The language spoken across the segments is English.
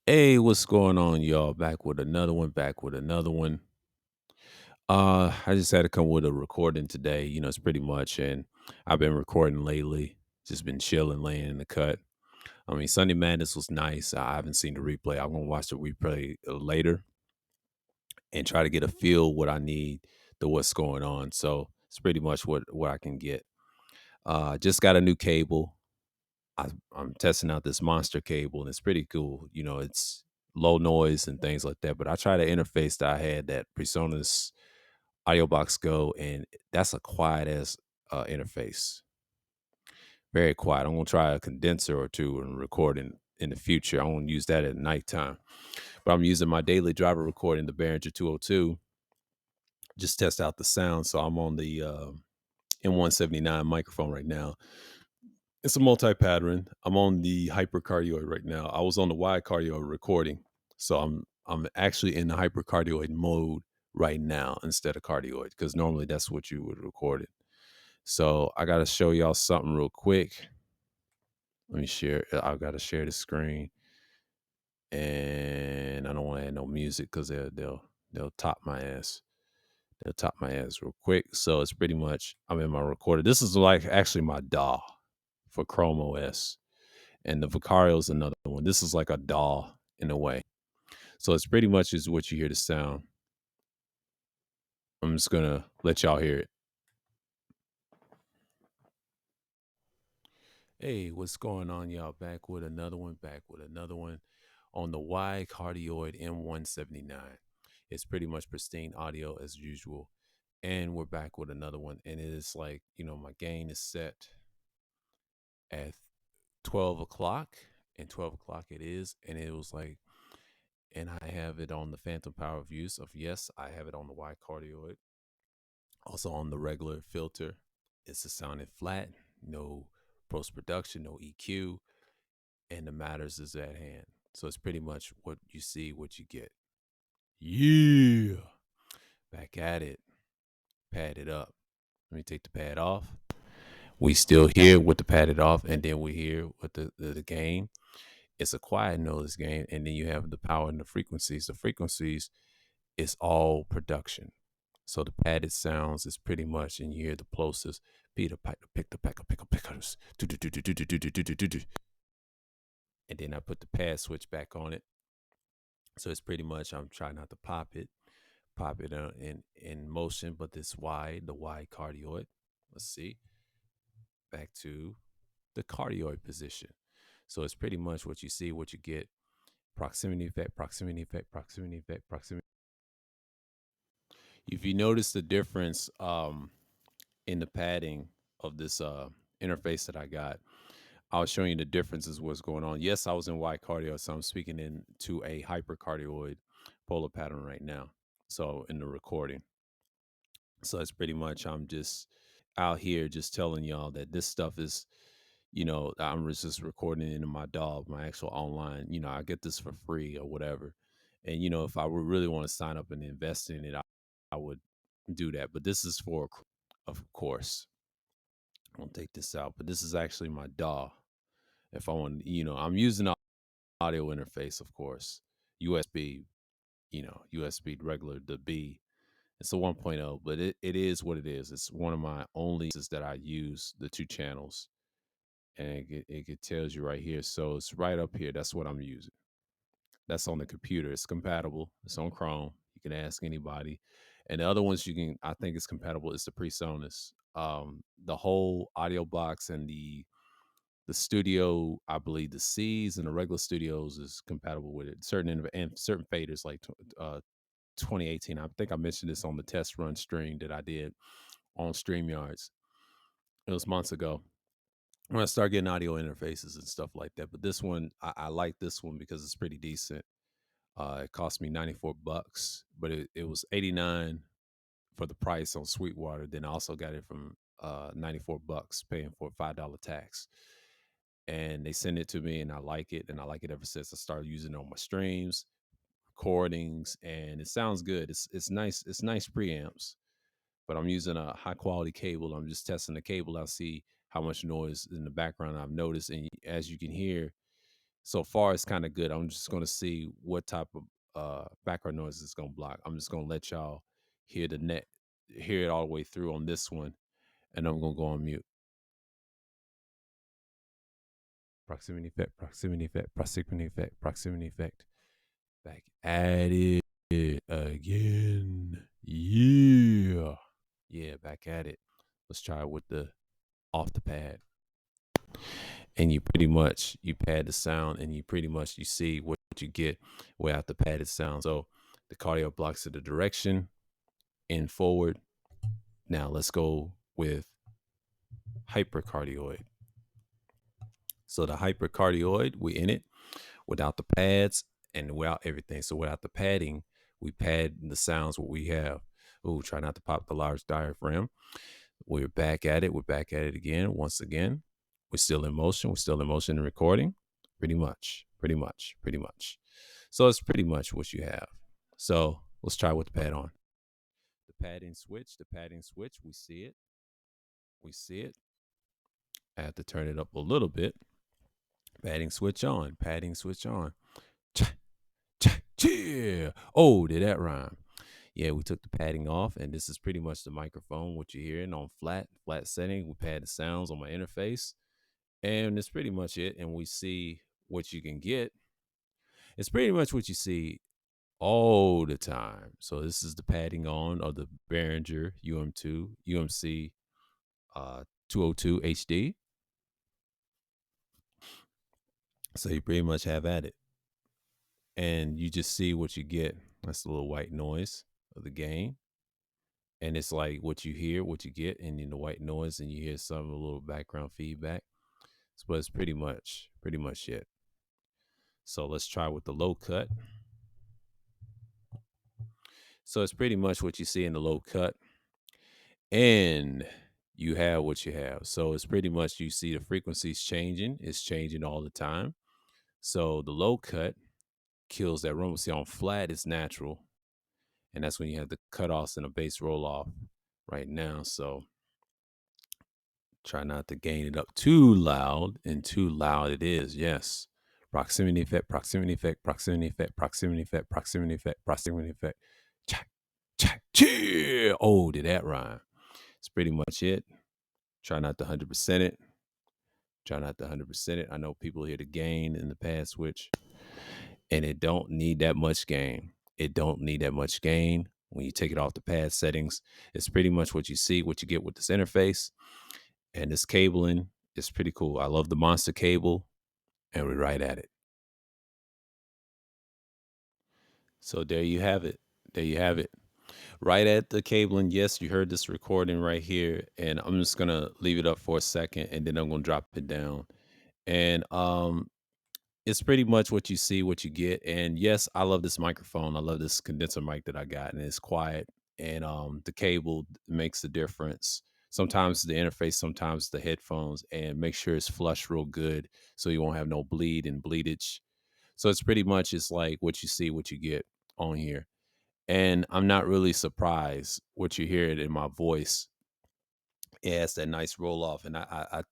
Hey, what's going on, y'all? Back with another one, back with another one. I just had to come with a recording today. It's pretty much, and I've been recording lately. Just been chilling, laying in the cut. I mean, Sunday Madness was nice. I haven't seen the replay. I'm gonna watch the replay later and try to get a feel what I need to what's going on. So it's pretty much what I can get. Just got a new cable. I'm testing out this monster cable, and it's pretty cool. It's low noise and things like that. But I tried to interface that I had that PreSonus AudioBox Go, and that's a quiet as interface, very quiet. I'm gonna try a condenser or two and record in the future. I'm gonna use that at nighttime. But I'm using my daily driver recording, the Behringer 202, just test out the sound. So I'm on the M179 microphone right now. It's a multi-pattern. I'm on the hypercardioid right now. I was on the wide cardioid recording, so I'm actually in the hypercardioid mode right now instead of cardioid because normally that's what you would record it. So I got to show y'all something real quick. Let me share. I got to share the screen, and I don't want to add no music because they'll top my ass. They'll top my ass real quick. So it's pretty much I'm in my recorder. This is like actually my DAW for Chrome OS. And the Vicario is another one. This is like a DAW in a way. So it's pretty much is what you hear the sound. I'm just gonna let y'all hear it. Hey, what's going on, y'all? Back with another one, on the Y Cardioid M179. It's pretty much pristine audio as usual. And we're back with another one. And it is like, my gain is set at 12 o'clock, and 12 o'clock it is. And it was like, and I have it on the Phantom Power of Use of yes, I have it on the Y Cardioid. Also on the regular filter, it's a sounding flat, no post production, no EQ, and the matters is at hand. So it's pretty much what you see, what you get. Yeah. Back at it. Pad it up. Let me take the pad off. We still here with the padded off, and then we here with the gain. It's a quiet noise gain, and then you have the power and the frequencies. The frequencies is all production. So the padded sounds is pretty much, and you hear the plosives, Peter Piper, pick the pecker, pickle pickers, and then I put the pad switch back on it. So it's pretty much I'm trying not to pop it in motion, but this wide, the wide cardioid. Let's see, back to the cardioid position. So it's pretty much what you see, what you get. Proximity effect, proximity effect, proximity effect, proximity. If you notice the difference in the padding of this interface that I got, I was showing you the differences what's going on. Yes, I was in wide cardio, so I'm speaking into a hypercardioid polar pattern right now. So in the recording. So it's pretty much I'm just out here just telling y'all that this stuff is, I'm just recording it into my dog, my actual online. I get this for free or whatever. And if I would really want to sign up and invest in it, I would do that. But this is for, of course, I'll take this out. But this is actually my DAW. If I want, I'm using an audio interface, of course, USB, USB regular, the B. It's a 1.0, but it is what it is. It's one of my only that I use, the two channels. And it tells you right here. So it's right up here. That's what I'm using. That's on the computer. It's compatible. It's on Chrome. You can ask anybody. And the other ones I think it's compatible. It's the PreSonus. The whole audio box and the studio, I believe the C's and the regular studios is compatible with it. And certain faders like 2018. I think I mentioned this on the test run stream that I did on StreamYards. It was months ago when I started getting audio interfaces and stuff like that. But this one, I like this one because it's pretty decent. It cost me $94, but it was 89 for the price on Sweetwater. Then I also got it from $94, paying for a $5 tax. And they send it to me, and I like it, and I like it ever since I started using it on my streams, recordings, and it sounds good. It's nice. It's nice preamps, but I'm using a high quality cable. I'm just testing the cable. I'll see how much noise in the background I've noticed, and as you can hear, So far, it's kind of good. I'm just going to see what type of background noise it's going to block. I'm just going to let y'all hear hear it all the way through on this one, and I'm going to go on mute. Proximity effect, proximity effect, proximity effect, proximity effect. Back at it again. Yeah. Yeah, back at it. Let's try it with the off the pad. And you pretty much you pad the sound and you pretty much you see what you get without the padded sound. So the cardio blocks of the direction and forward. Now let's go with hypercardioid. So the hypercardioid, we in it without the pads and without everything. So without the padding, we pad the sounds what we have. Ooh, try not to pop the large diaphragm. We're back at it. We're back at it again. Once again, we're still in motion. We're still in motion and recording. Pretty much, pretty much, pretty much. So it's pretty much what you have. So let's try with the pad on. The padding switch, the padding switch. We see it. We see it. I have to turn it up a little bit. Padding switch on. Padding switch on. Yeah. Oh, did that rhyme? Yeah, we took the padding off, and this is pretty much the microphone, what you're hearing on flat setting. We pad the sounds on my interface, and that's pretty much it. And we see what you can get. It's pretty much what you see all the time. So this is the padding on of the Behringer UM2 UMC 202 HD. So you pretty much have at it, and you just see what you get. That's the little white noise of the gain. And it's like what you hear, what you get, and in the white noise, and you hear some a little background feedback. But it's pretty much it. So let's try with the low cut. So it's pretty much what you see in the low cut, and you have what you have. So it's pretty much you see the frequencies changing. It's changing all the time. So the low cut kills that rumble. See, on flat, it's natural, and that's when you have the cutoffs and a bass roll off right now. So try not to gain it up too loud, and too loud it is. Yes. Proximity effect, proximity effect, proximity effect, proximity effect, proximity effect, proximity effect. Check, check, cheer. Oh, did that rhyme? It's pretty much it. Try not to 100% it. Try not to 100% it. I know people hear the gain in the pad switch, and it don't need that much gain. It don't need that much gain. When you take it off the pad settings, it's pretty much what you see, what you get with this interface. And this cabling is pretty cool. I love the monster cable, and we're right at it. So there you have it. There you have it. Right at the cabling. Yes, you heard this recording right here, and I'm just gonna leave it up for a second, and then I'm gonna drop it down. And it's pretty much what you see, what you get. And yes, I love this microphone. I love this condenser mic that I got, and it's quiet. And the cable makes the difference. Sometimes the interface, sometimes the headphones, and make sure it's flush real good so you won't have no bleed and bleedage. So it's pretty much it's like what you see, what you get on here. And I'm not really surprised what you hear it in my voice. It has that nice roll off, and I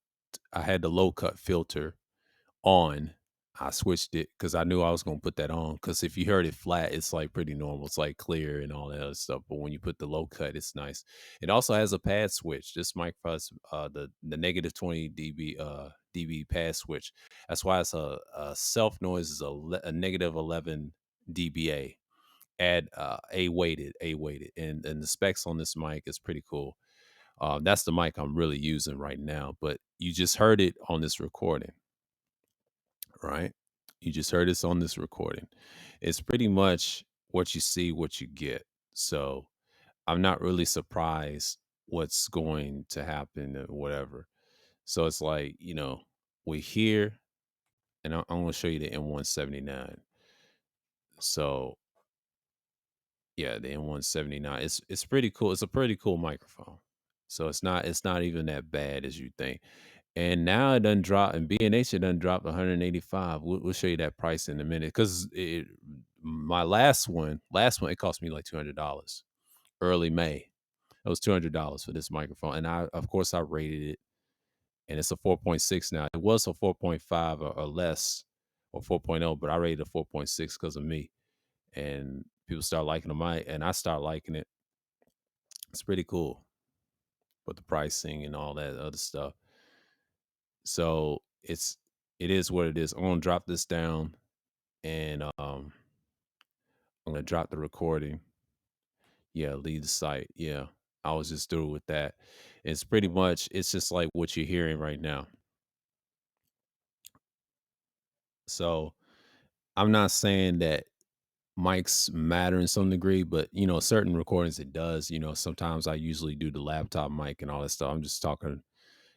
had the low cut filter on. I switched it because I knew I was gonna put that on. Because if you heard it flat, it's like pretty normal. It's like clear and all that other stuff. But when you put the low cut, it's nice. It also has a pad switch. This microphone, has, the negative 20 dB pad switch. That's why it's a self noise is a negative 11 dBA. Add A weighted, and the specs on this mic is pretty cool. That's the mic I'm really using right now. But you just heard it on this recording, right? You just heard this on this recording. It's pretty much what you see, what you get. So I'm not really surprised what's going to happen or whatever. So it's like, we're here, and I'm going to show you the M179. So yeah, the M179. It's pretty cool. It's a pretty cool microphone. So it's not even that bad as you think. And now it done drop, and B&H it done dropped 185. We'll show you that price in a minute, because my last one it cost me like $200 early May. It was $200 for this microphone, and I of course I rated it, and it's a 4.6 now. It was a 4.5 or less or 4.0, but I rated a 4.6 because of me. And people start liking the mic, and I start liking it. It's pretty cool, with the pricing and all that other stuff. So it is what it is. I'm gonna drop this down, and I'm gonna drop the recording. Yeah, leave the site. Yeah, I was just through with that. It's pretty much, it's just like what you're hearing right now. So I'm not saying that mics matter in some degree, but certain recordings it does. Sometimes I usually do the laptop mic and all that stuff. I'm just talking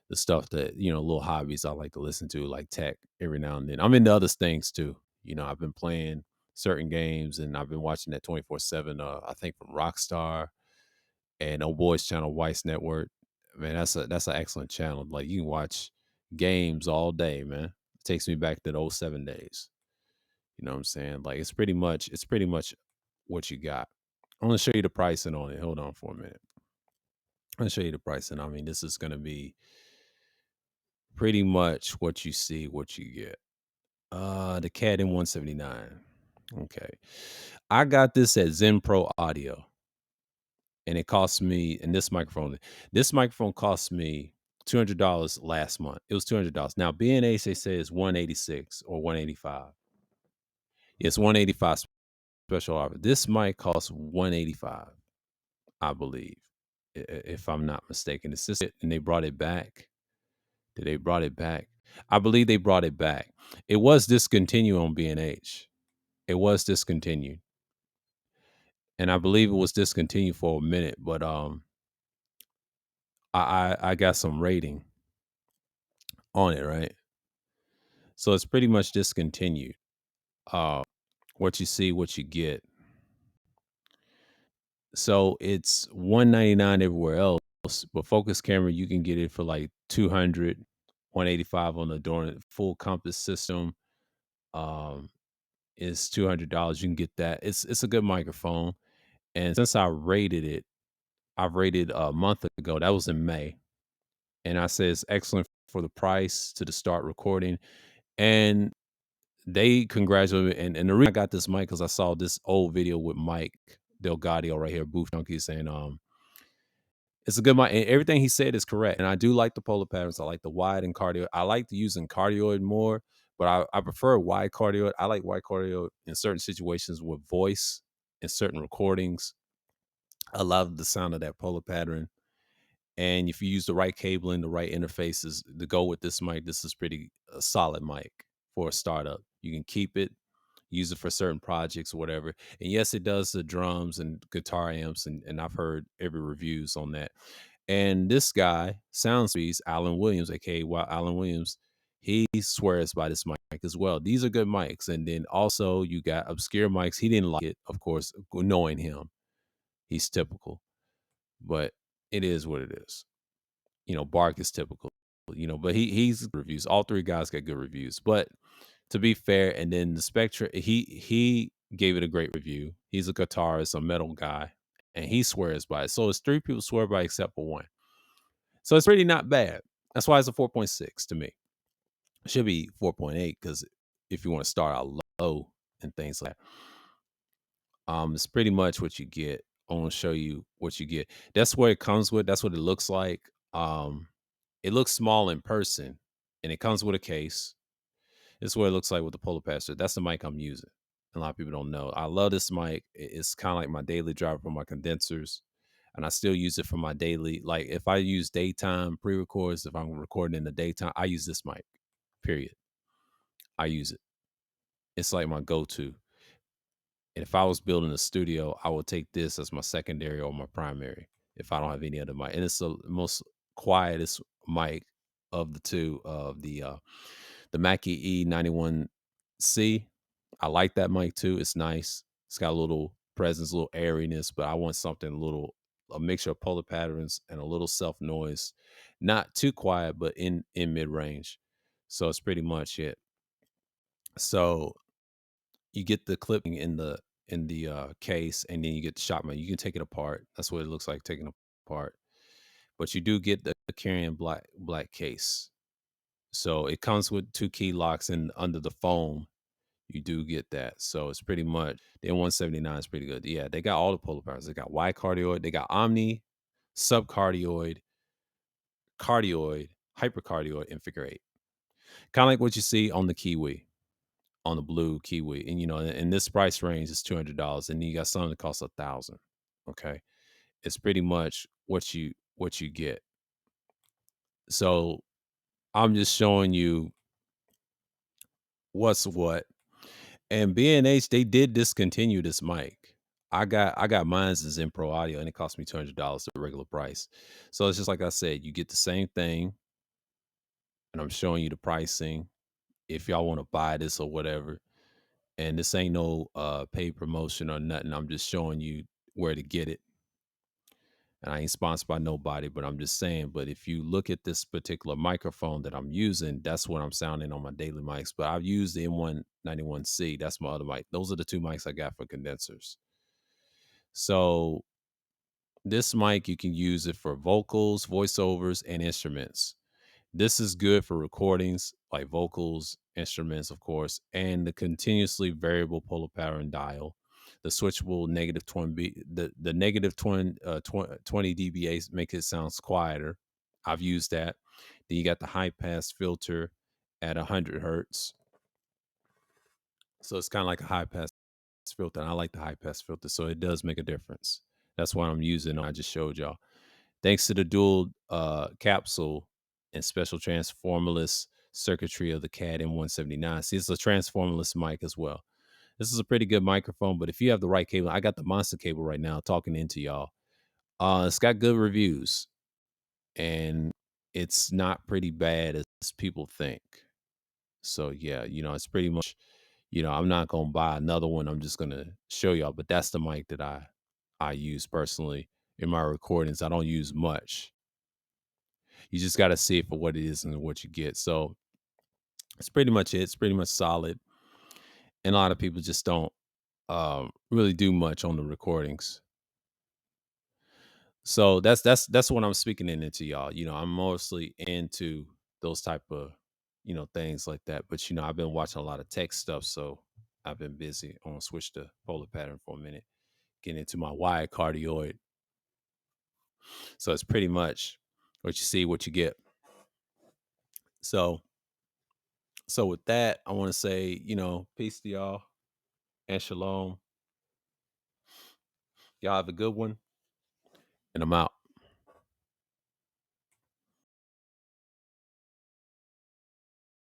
the stuff that, little hobbies I like to listen to, like tech every now and then. I'm into other things too. I've been playing certain games, and I've been watching that 24/7, I think from Rockstar and Oh Boys channel, Weiss Network. Man, that's an excellent channel. Like, you can watch games all day, man. It takes me back to the '07 days. You know what I'm saying? Like, it's pretty much what you got. I'm gonna show you the pricing on it. Hold on for a minute. I'm gonna show you the pricing. I mean, this is gonna be pretty much what you see, what you get. The Cat M179. Okay. I got this at Zen Pro Audio, and it cost me, and this microphone cost me $200 last month. It was $200. Now, B&H, they say, is 186 or 185. It's 185 special offer. This mic costs 185, I believe, if I'm not mistaken. It's just, and they brought it back. Did they brought it back? I believe they brought it back. It was discontinued on B&H. It was discontinued, and I believe it was discontinued for a minute. But I got some rating on it, right? So it's pretty much discontinued. Uh, what you see, what you get. So it's 199 everywhere else, but focus camera, you can get it for like 200, 185 on the door. Full compass system is $200. You can get that. It's a good microphone. And since I've rated a month ago. That was in May, and I said it's excellent for the price to start recording. And they congratulated me. And the reason I got this mic, because I saw this old video with Mike Delgadio right here, Booth Junkie, saying it's a good mic, and everything he said is correct. And I do like the polar patterns. I like the wide and cardioid. I like to using cardioid more, but I prefer wide cardioid. I like wide cardioid in certain situations with voice in certain recordings. I love the sound of that polar pattern. And if you use the right cabling, the right interfaces to go with this mic, this is pretty a solid mic for a startup. You can keep it, use it for certain projects or whatever. And yes, it does the drums and guitar amps, and I've heard every reviews on that. And this guy, Soundspeeds, Alan Williams, aka Alan Williams, he swears by this mic as well. These are good mics. And then also you got Obscure Mics. He didn't like it, of course, knowing him. He's typical, but it is what it is. Bark is typical, but he's reviews. All three guys got good reviews. But to be fair, and then the Spectra, he gave it a great review. He's a guitarist, a metal guy, and he swears by it. So it's three people swear by it except for one. So it's really not bad. That's why it's a 4.6 to me. It should be 4.8, because if you want to start out low and things like that. It's pretty much what you get. I want to show you what you get. That's what it comes with. That's what it looks like. It looks small in person, and it comes with a case. This is what it looks like with the Polar Pastor. That's the mic I'm using. A lot of people don't know. I love this mic. It's kind of like my daily driver for my condensers, and I still use it for my daily. Like, if I use daytime pre-records, if I'm recording in the daytime, I use this mic. Period. I use it. It's like my go-to. And if I was building a studio, I would take this as my secondary or my primary if I don't have any other mic. And it's the most quietest mic of the two, of the Mackie E91C. I like that mic too. It's nice. It's got a little presence, a little airiness, but I want something a mixture of polar patterns and a little self noise. Not too quiet, but in mid range. So it's pretty much it. So you get the clipping in the case, and then you get the shot mount. You can take it apart. That's what it looks like taking it apart. But you do get the carrying black case. So it comes with two key locks and under the foam. You do get that. So it's pretty much the N179 is pretty good. Yeah, they got all the polar powers. They got Y cardioid, they got omni, subcardioid, cardioid, hypercardioid, and figure eight. Kind of like what you see on the Kiwi, on the blue Kiwi. And in this price range is $200. And you got some that cost 1,000. Okay. It's pretty much what you get. So I'm just showing you what's what. And B&H, they did discontinue this mic. I got mine's as in Pro Audio, and it cost me $200 the regular price. So it's just like I said, you get the same thing, and I'm showing you the pricing if y'all want to buy this or whatever. And this ain't no paid promotion or nothing. I'm just showing you where to get it. And I ain't sponsored by nobody, but I'm just saying. But if you look at this particular microphone that I'm using, that's what I'm sounding on my daily mics. But I've used the M191C. That's my other mic. Those are the two mics I got for condensers. So this mic, you can use it for vocals, voiceovers, and instruments. This is good for recordings like vocals, instruments, of course, and the continuously variable polar power and dial. The switchable negative twin B, the negative twin 20 dBA make it sounds quieter. I've used that. Then you got the high pass filter at 100 hertz. So it's kind of like a high pass filter. And I like the high pass filter, so it does make a difference. That's what I'm using. I just showed y'all. Thanks to the dual capsule and special transformerless circuitry of the CAD M179. See, it's a transformerless mic as well. This is a pretty good microphone, but if you have the right cable, I got the monster cable right now talking into y'all. It's got good reviews, and it's not pretty bad as people think. So yeah, it's pretty much, I'm not gonna buy another one. I'm just gonna show y'all, but that's the mic that I use personally in my recordings. I don't use much. You just got to see it for what it is and what you get. So it's pretty much it. It's pretty much solid. And a lot of people just don't really do much on the recordings. So that's what I'm speaking into y'all. I'm mostly into those type of things like that. But I've been watching a lot of tech stuff, so I've been busy. I'm gonna switch to polar pattern for a minute, getting into my wide cardioid. So it's pretty much what you see, what you get. So with that, I want to say, peace to y'all and shalom. Y'all have a good one, and I'm out.